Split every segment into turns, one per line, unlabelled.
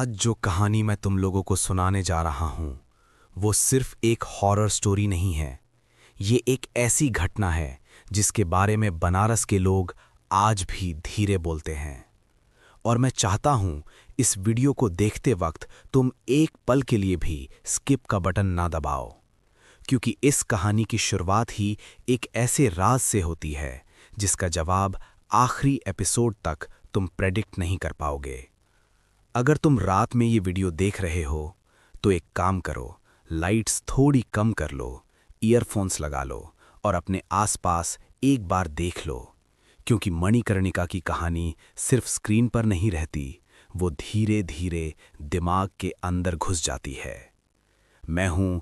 आज जो कहानी मैं तुम लोगों को सुनाने जा रहा हूं, वो सिर्फ एक हॉरर स्टोरी नहीं है। ये एक ऐसी घटना है जिसके बारे में बनारस के लोग आज भी धीरे बोलते हैं। और मैं चाहता हूं इस वीडियो को देखते वक्त तुम एक पल के लिए भी स्किप का बटन ना दबाओ, क्योंकि इस कहानी की शुरुआत ही एक ऐसे राज से होती है जिसका जवाब आखिरी एपिसोड तक तुम प्रेडिक्ट नहीं कर पाओगे। अगर तुम रात में ये वीडियो देख रहे हो तो एक काम करो, लाइट्स थोड़ी कम कर लो, ईयरफोन्स लगा लो और अपने आसपास एक बार देख लो, क्योंकि मणिकर्णिका की कहानी सिर्फ स्क्रीन पर नहीं रहती, वो धीरे धीरे दिमाग के अंदर घुस जाती है। मैं हूं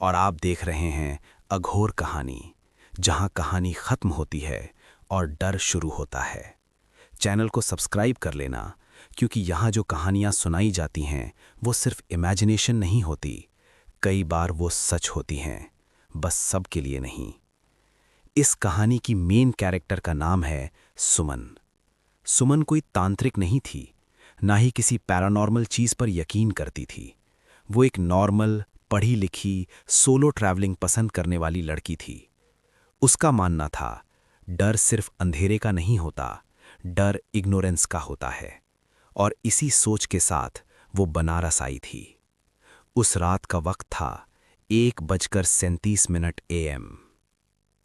और आप देख रहे हैं अघोर कहानी, जहां कहानी खत्म होती है और डर शुरू होता है। चैनल को सब्सक्राइब कर लेना, क्योंकि यहाँ जो कहानियाँ सुनाई जाती हैं वो सिर्फ इमेजिनेशन नहीं होती, कई बार वो सच होती हैं, बस सबके लिए नहीं। इस कहानी की मेन कैरेक्टर का नाम है सुमन। सुमन कोई तांत्रिक नहीं थी, ना ही किसी पैरानॉर्मल चीज़ पर यकीन करती थी। वो एक नॉर्मल, पढ़ी लिखी, सोलो ट्रैवलिंग पसंद करने वाली लड़की थी। उसका मानना था डर सिर्फ अंधेरे का नहीं होता, डर इग्नोरेंस का होता है। और इसी सोच के साथ वो बनारस आई थी। उस रात का वक्त था 1:37 AM।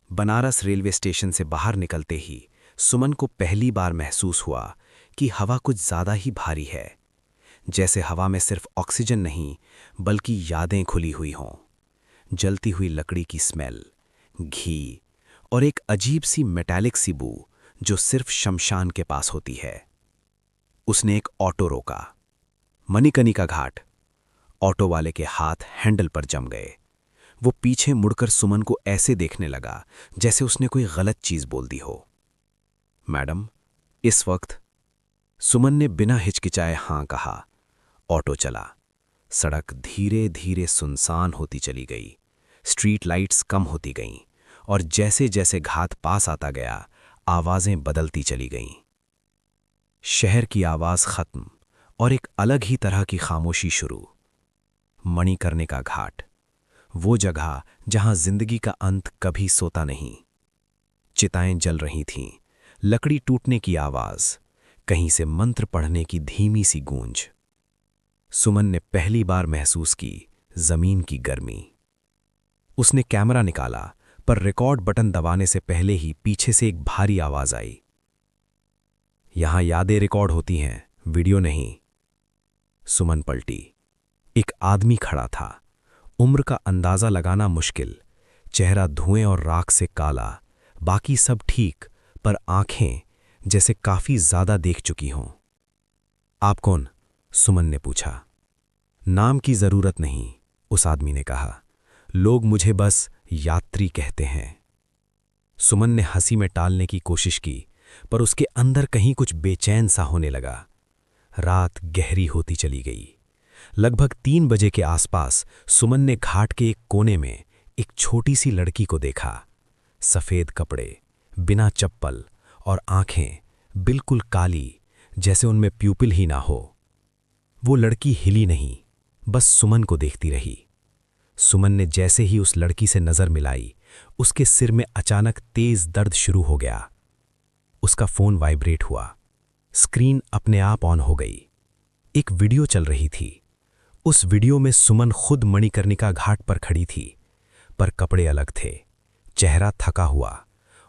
बनारस रेलवे स्टेशन से बाहर निकलते ही सुमन को पहली बार महसूस हुआ कि हवा कुछ ज़्यादा ही भारी है, जैसे हवा में सिर्फ ऑक्सीजन नहीं बल्कि यादें खुली हुई हों। जलती हुई लकड़ी की स्मेल, घी और एक अजीब सी मेटालिक सी बू जो सिर्फ शमशान के पास होती है। उसने एक ऑटो रोका, मणिकर्णिका घाट। ऑटो वाले के हाथ हैंडल पर जम गए। वो पीछे मुड़कर सुमन को ऐसे देखने लगा जैसे उसने कोई गलत चीज बोल दी हो। मैडम, इस वक्त? सुमन ने बिना हिचकिचाए हां कहा। ऑटो चला। सड़क धीरे धीरे सुनसान होती चली गई। स्ट्रीट लाइट्स कम होती गईं और जैसे जैसे घाट पास आता गया, आवाजें बदलती चली गईं। शहर की आवाज खत्म और एक अलग ही तरह की खामोशी शुरू। मणिकर्णिका घाट, वो जगह जहां जिंदगी का अंत कभी सोता नहीं। चिताएं जल रही थीं, लकड़ी टूटने की आवाज, कहीं से मंत्र पढ़ने की धीमी सी गूंज। सुमन ने पहली बार महसूस की जमीन की गर्मी। उसने कैमरा निकाला, पर रिकॉर्ड बटन दबाने से पहले ही पीछे से एक भारी आवाज आई। यहां यादें रिकॉर्ड होती हैं, वीडियो नहीं। सुमन पलटी। एक आदमी खड़ा था, उम्र का अंदाजा लगाना मुश्किल, चेहरा धुएं और राख से काला, बाकी सब ठीक, पर आंखें जैसे काफी ज्यादा देख चुकी हों। आप कौन? सुमन ने पूछा। नाम की जरूरत नहीं, उस आदमी ने कहा। लोग मुझे बस यात्री कहते हैं। सुमन ने हंसी में टालने की कोशिश की, पर उसके अंदर कहीं कुछ बेचैन सा होने लगा। रात गहरी होती चली गई। लगभग 3 बजे के आसपास सुमन ने घाट के एक कोने में एक छोटी सी लड़की को देखा। सफेद कपड़े, बिना चप्पल और आंखें बिल्कुल काली, जैसे उनमें प्यूपिल ही ना हो। वो लड़की हिली नहीं, बस सुमन को देखती रही। सुमन ने जैसे ही उस लड़की से नजर मिलाई, उसके सिर में अचानक तेज दर्द शुरू हो गया। उसका फोन वाइब्रेट हुआ। स्क्रीन अपने आप ऑन हो गई। एक वीडियो चल रही थी। उस वीडियो में सुमन खुद मणिकर्णिका घाट पर खड़ी थी, पर कपड़े अलग थे, चेहरा थका हुआ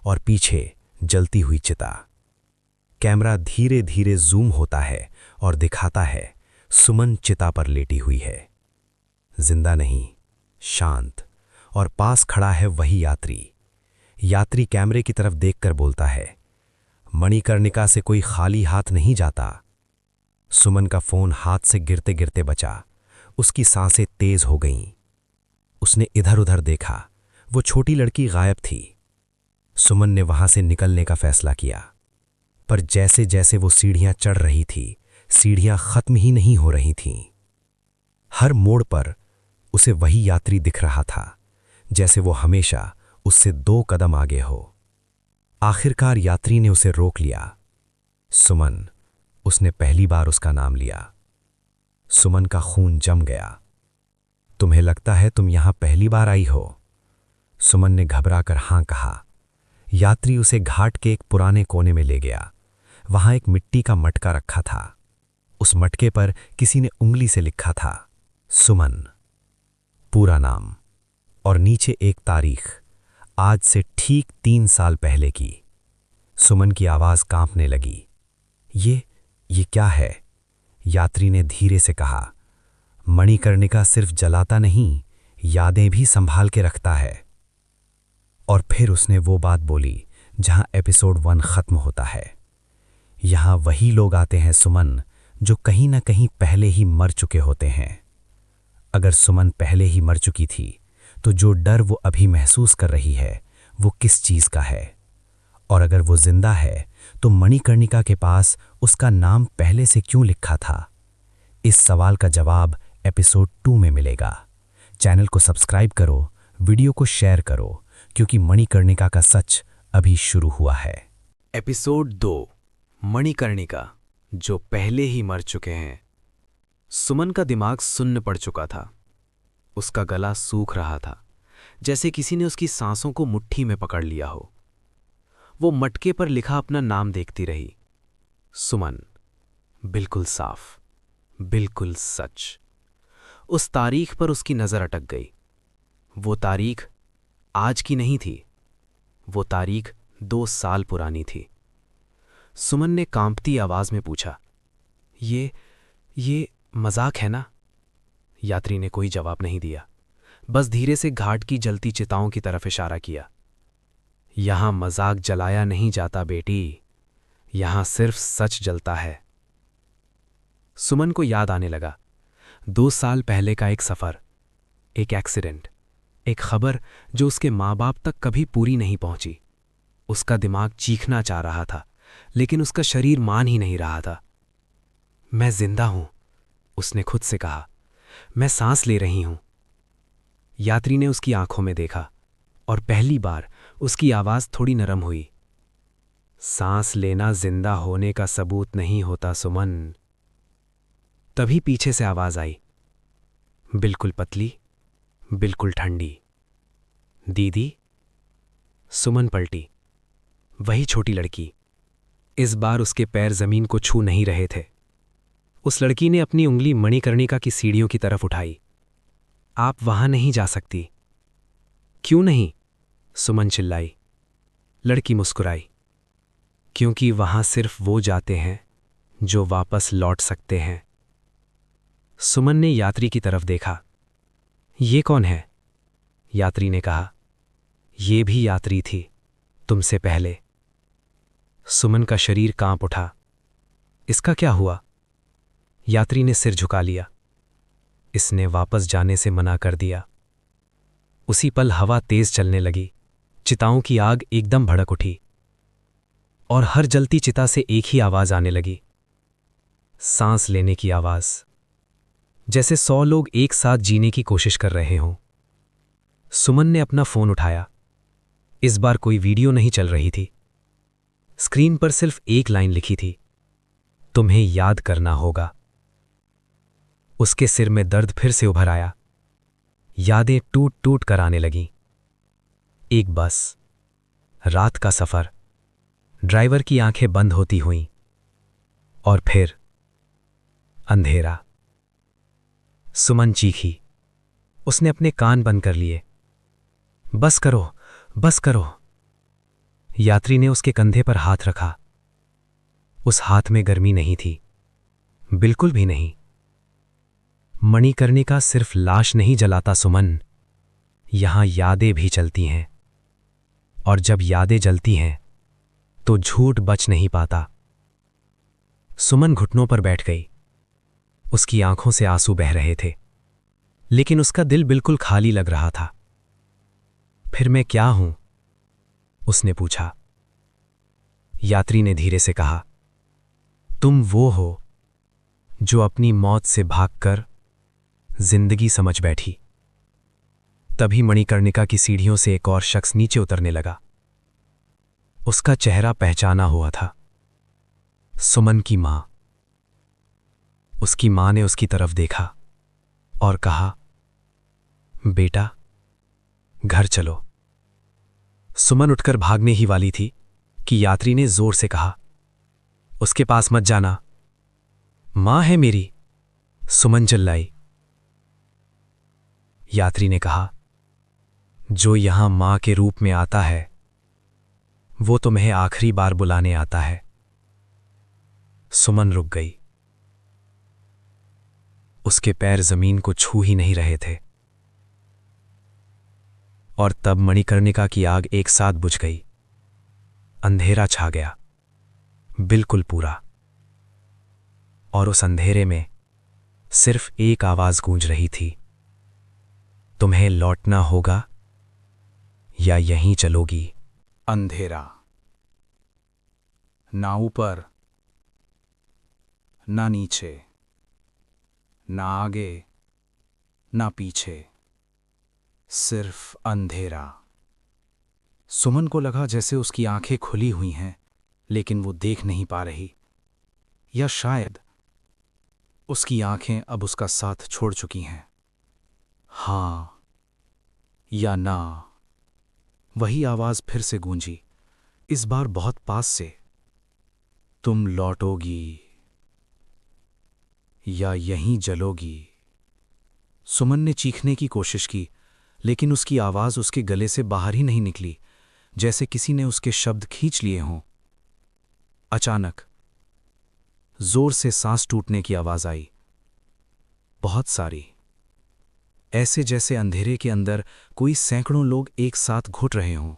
और पीछे जलती हुई चिता। कैमरा धीरे धीरे जूम होता है और दिखाता है सुमन चिता पर लेटी हुई है, जिंदा नहीं, शांत, और पास खड़ा है वही यात्री। यात्री कैमरे की तरफ देखकर बोलता है, मणिकर्णिका से कोई खाली हाथ नहीं जाता। सुमन का फोन हाथ से गिरते गिरते बचा। उसकी सांसें तेज हो गईं। उसने इधर उधर देखा, वो छोटी लड़की गायब थी। सुमन ने वहां से निकलने का फैसला किया, पर जैसे जैसे वो सीढ़ियां चढ़ रही थी, सीढ़ियां खत्म ही नहीं हो रही थीं। हर मोड़ पर उसे वही यात्री दिख रहा था, जैसे वो हमेशा उससे 2 कदम आगे हो। आखिरकार यात्री ने उसे रोक लिया। सुमन, उसने पहली बार उसका नाम लिया। सुमन का खून जम गया। तुम्हें लगता है तुम यहां पहली बार आई हो? सुमन ने घबराकर हां कहा। यात्री उसे घाट के एक पुराने कोने में ले गया। वहां एक मिट्टी का मटका रखा था। उस मटके पर किसी ने उंगली से लिखा था, सुमन, पूरा नाम, और नीचे एक तारीख, आज से ठीक 3 साल पहले की। सुमन की आवाज कांपने लगी। ये क्या है? यात्री ने धीरे से कहा। मणिकर्णिका सिर्फ जलाता नहीं, यादें भी संभाल के रखता है। और फिर उसने वो बात बोली जहां एपिसोड 1 खत्म होता है। यहां वही लोग आते हैं सुमन, जो कहीं ना कहीं पहले ही मर चुके होते हैं। अगर सुमन पहले ही मर चुकी थी, तो जो डर वो अभी महसूस कर रही है, वो किस चीज का है? और अगर वो जिंदा है, तो मणिकर्णिका के पास उसका नाम पहले से क्यों लिखा था? इस सवाल का जवाब एपिसोड 2 में मिलेगा। चैनल को सब्सक्राइब करो, वीडियो को शेयर करो, क्योंकि मणिकर्णिका का सच अभी शुरू हुआ है।
एपिसोड 2, मणिकर्णिका, जो पहले ही मर चुके हैं। सुमन का दिमाग सुन्न पड़ चुका था। उसका गला सूख रहा था, जैसे किसी ने उसकी सांसों को मुट्ठी में पकड़ लिया हो। वो मटके पर लिखा अपना नाम देखती रही, सुमन, बिल्कुल साफ, बिल्कुल सच। उस तारीख पर उसकी नजर अटक गई। वो तारीख आज की नहीं थी, वो तारीख 2 साल पुरानी थी। सुमन ने कांपती आवाज में पूछा, ये मजाक है ना? यात्री ने कोई जवाब नहीं दिया, बस धीरे से घाट की जलती चिताओं की तरफ इशारा किया। यहां मजाक जलाया नहीं जाता बेटी, यहां सिर्फ सच जलता है। सुमन को याद आने लगा 2 साल पहले का एक सफर, एक एक्सीडेंट, एक खबर जो उसके माँ बाप तक कभी पूरी नहीं पहुंची। उसका दिमाग चीखना चाह रहा था, लेकिन उसका शरीर मान ही नहीं रहा था। मैं जिंदा हूं, उसने खुद से कहा, मैं सांस ले रही हूं। यात्री ने उसकी आंखों में देखा और पहली बार उसकी आवाज थोड़ी नरम हुई। सांस लेना जिंदा होने का सबूत नहीं होता सुमन। तभी पीछे से आवाज आई, बिल्कुल पतली, बिल्कुल ठंडी, दीदी। सुमन पलटी। वही छोटी लड़की। इस बार उसके पैर जमीन को छू नहीं रहे थे। उस लड़की ने अपनी उंगली मणिकर्णिका की सीढ़ियों की तरफ उठाई। आप वहां नहीं जा सकती। क्यों नहीं? सुमन चिल्लाई। लड़की मुस्कुराई। क्योंकि वहां सिर्फ वो जाते हैं जो वापस लौट सकते हैं। सुमन ने यात्री की तरफ देखा। ये कौन है? यात्री ने कहा, ये भी यात्री थी, तुमसे पहले। सुमन का शरीर कांप उठा। इसका क्या हुआ? यात्री ने सिर झुका लिया। इसने वापस जाने से मना कर दिया। उसी पल हवा तेज चलने लगी। चिताओं की आग एकदम भड़क उठी और हर जलती चिता से एक ही आवाज आने लगी, सांस लेने की आवाज, जैसे 100 लोग एक साथ जीने की कोशिश कर रहे हों। सुमन ने अपना फोन उठाया। इस बार कोई वीडियो नहीं चल रही थी। स्क्रीन पर सिर्फ एक लाइन लिखी थी, तुम्हें याद करना होगा। उसके सिर में दर्द फिर से उभर आया। यादें टूट टूट कर आने लगीं। एक बस, रात का सफर, ड्राइवर की आंखें बंद होती हुईं, और फिर अंधेरा। सुमन चीखी। उसने अपने कान बंद कर लिए। बस करो, बस करो। यात्री ने उसके कंधे पर हाथ रखा। उस हाथ में गर्मी नहीं थी, बिल्कुल भी नहीं। मणिकर्णिका सिर्फ लाश नहीं जलाता सुमन, यहां यादें भी चलती हैं। और जब यादें जलती हैं तो झूठ बच नहीं पाता। सुमन घुटनों पर बैठ गई। उसकी आंखों से आंसू बह रहे थे, लेकिन उसका दिल बिल्कुल खाली लग रहा था। फिर मैं क्या हूं? उसने पूछा। यात्री ने धीरे से कहा, तुम वो हो जो अपनी मौत से भागकर जिंदगी समझ बैठी। तभी मणिकर्णिका की सीढ़ियों से एक और शख्स नीचे उतरने लगा। उसका चेहरा पहचाना हुआ था, सुमन की मां। उसकी मां ने उसकी तरफ देखा और कहा, बेटा, घर चलो। सुमन उठकर भागने ही वाली थी कि यात्री ने जोर से कहा, उसके पास मत जाना, मां है मेरी। सुमन चिल्लाई। यात्री ने कहा, जो यहां मां के रूप में आता है वो तुम्हें आखिरी बार बुलाने आता है। सुमन रुक गई। उसके पैर जमीन को छू ही नहीं रहे थे। और तब मणिकर्णिका की आग एक साथ बुझ गई। अंधेरा छा गया, बिल्कुल पूरा। और उस अंधेरे में सिर्फ एक आवाज गूंज रही थी, तुम्हें लौटना होगा या यहीं चलोगी।
अंधेरा, ना ऊपर ना नीचे, ना आगे ना पीछे, सिर्फ अंधेरा। सुमन को लगा जैसे उसकी आंखें खुली हुई हैं, लेकिन वो देख नहीं पा रही, या शायद उसकी आंखें अब उसका साथ छोड़ चुकी हैं। हां या ना, वही आवाज फिर से गूंजी, इस बार बहुत पास से। तुम लौटोगी या यहीं जलोगी। सुमन ने चीखने की कोशिश की, लेकिन उसकी आवाज उसके गले से बाहर ही नहीं निकली, जैसे किसी ने उसके शब्द खींच लिए हों। अचानक जोर से सांस टूटने की आवाज आई, बहुत सारी, ऐसे जैसे अंधेरे के अंदर कोई सैकड़ों लोग एक साथ घुट रहे हों।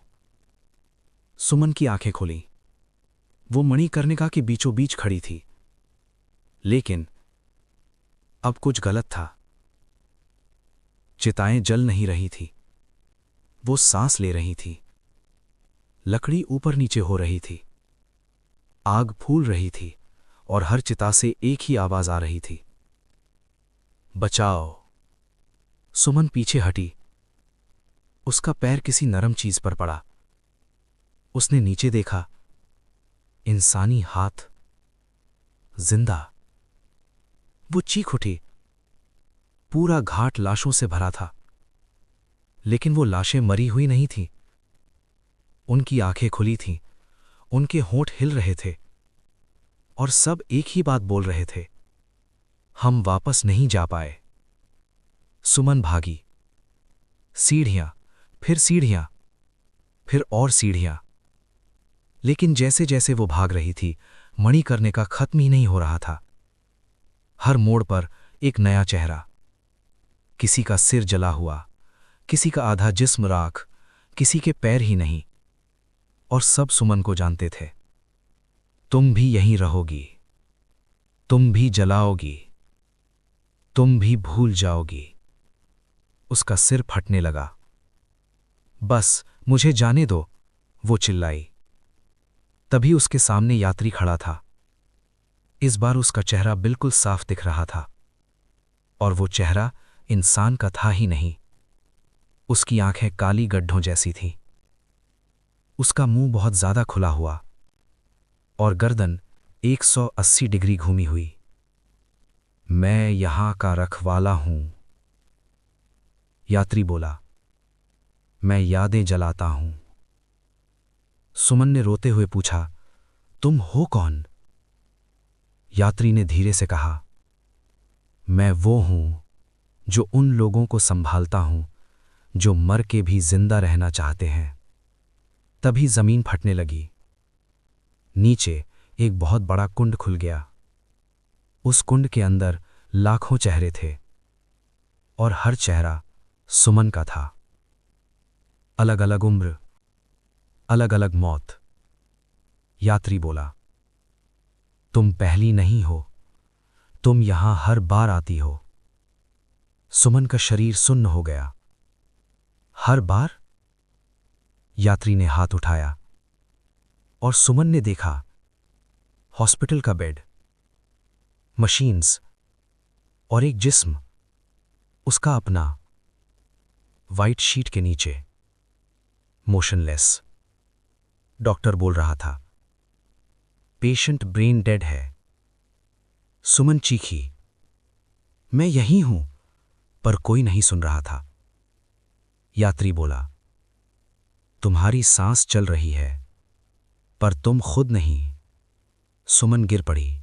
सुमन की आंखें खुली। वो मणिकर्णिका के बीचों बीच खड़ी थी, लेकिन अब कुछ गलत था। चिताएं जल नहीं रही थी, वो सांस ले रही थी। लकड़ी ऊपर नीचे हो रही थी, आग फूल रही थी, और हर चिता से एक ही आवाज आ रही थी, बचाओ। सुमन पीछे हटी। उसका पैर किसी नरम चीज पर पड़ा। उसने नीचे देखा, इंसानी हाथ, जिंदा। वो चीख उठी। पूरा घाट लाशों से भरा था, लेकिन वो लाशें मरी हुई नहीं थीं। उनकी आंखें खुली थीं, उनके होंठ हिल रहे थे, और सब एक ही बात बोल रहे थे, हम वापस नहीं जा पाए। सुमन भागी। सीढ़ियां, फिर सीढ़ियां, फिर और सीढ़ियां। लेकिन जैसे जैसे वो भाग रही थी, मणिकर्णिका खत्म ही नहीं हो रहा था। हर मोड़ पर एक नया चेहरा, किसी का सिर जला हुआ, किसी का आधा जिस्म राख, किसी के पैर ही नहीं। और सब सुमन को जानते थे, तुम भी यहीं रहोगी, तुम भी जलाओगी, तुम भी भूल जाओगी। उसका सिर फटने लगा। बस मुझे जाने दो, वो चिल्लाई। तभी उसके सामने यात्री खड़ा था। इस बार उसका चेहरा बिल्कुल साफ दिख रहा था, और वो चेहरा इंसान का था ही नहीं। उसकी आंखें काली गड्ढों जैसी थीं। उसका मुंह बहुत ज्यादा खुला हुआ, और गर्दन 180 डिग्री घूमी हुई। मैं यहां का रखवाला हूं, यात्री बोला। मैं यादें जलाता हूं। सुमन ने रोते हुए पूछा, तुम हो कौन? यात्री ने धीरे से कहा, मैं वो हूं जो उन लोगों को संभालता हूं जो मर के भी जिंदा रहना चाहते हैं। तभी जमीन फटने लगी। नीचे एक बहुत बड़ा कुंड खुल गया। उस कुंड के अंदर लाखों चेहरे थे, और हर चेहरा सुमन का था। अलग अलग उम्र, अलग अलग मौत। यात्री बोला, तुम पहली नहीं हो, तुम यहां हर बार आती हो। सुमन का शरीर सुन्न हो गया। हर बार? यात्री ने हाथ उठाया, और सुमन ने देखा हॉस्पिटल का बेड, मशीन्स, और एक जिस्म, उसका अपना, वाइट शीट के नीचे, मोशनलेस। डॉक्टर बोल रहा था, पेशेंट ब्रेन डेड है। सुमन चीखी, मैं यहीं हूं, पर कोई नहीं सुन रहा था। यात्री बोला, तुम्हारी सांस चल रही है, पर तुम खुद नहीं। सुमन गिर पड़ी।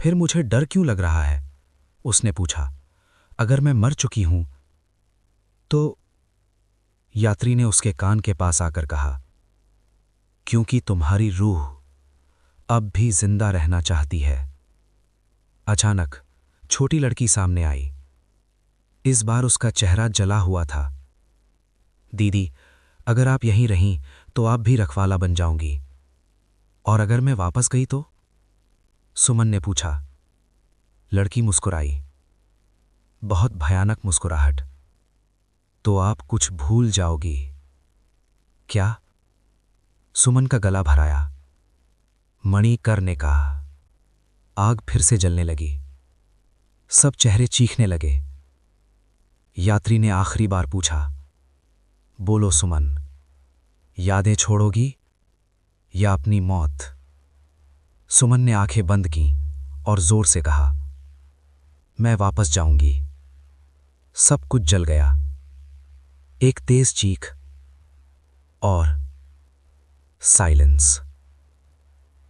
फिर मुझे डर क्यों लग रहा है? उसने पूछा। अगर मैं मर चुकी हूं तो? यात्री ने उसके कान के पास आकर कहा, क्योंकि तुम्हारी रूह अब भी जिंदा रहना चाहती है। अचानक छोटी लड़की सामने आई। इस बार उसका चेहरा जला हुआ था। दीदी, अगर आप यहीं रहीं तो आप भी रखवाला बन जाऊंगी। और अगर मैं वापस गई तो? सुमन ने पूछा। लड़की मुस्कुराई, बहुत भयानक मुस्कुराहट। तो आप कुछ भूल जाओगी। क्या? सुमन का गला भराया। मणिकर ने कहा। आग फिर से जलने लगी। सब चेहरे चीखने लगे। यात्री ने आखिरी बार पूछा, बोलो सुमन, यादें छोड़ोगी या अपनी मौत? सुमन ने आंखें बंद की और जोर से कहा, मैं वापस जाऊंगी। सब कुछ जल गया। एक तेज चीख और साइलेंस।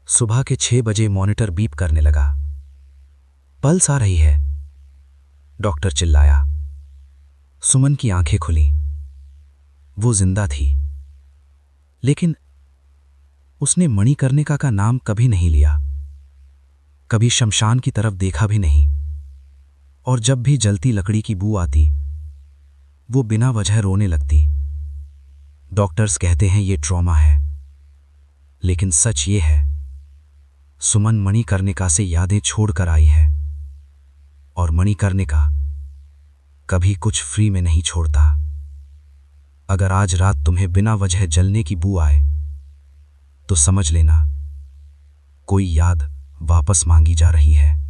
सुबह के 6 बजे मॉनिटर बीप करने लगा। पल्स आ रही है, डॉक्टर चिल्लाया। सुमन की आंखें खुली। वो जिंदा थी, लेकिन उसने मणिकर्णिका का नाम कभी नहीं लिया, कभी शमशान की तरफ देखा भी नहीं। और जब भी जलती लकड़ी की बू आती, वो बिना वजह रोने लगती। डॉक्टर्स कहते हैं ये ट्रॉमा है, लेकिन सच ये है, सुमन मणिकर्णिका से यादें छोड़कर आई है, और मणिकर्णिका कभी कुछ फ्री में नहीं छोड़ता। अगर आज रात तुम्हें बिना वजह जलने की बू आए, तो समझ लेना कोई याद वापस मांगी जा रही है।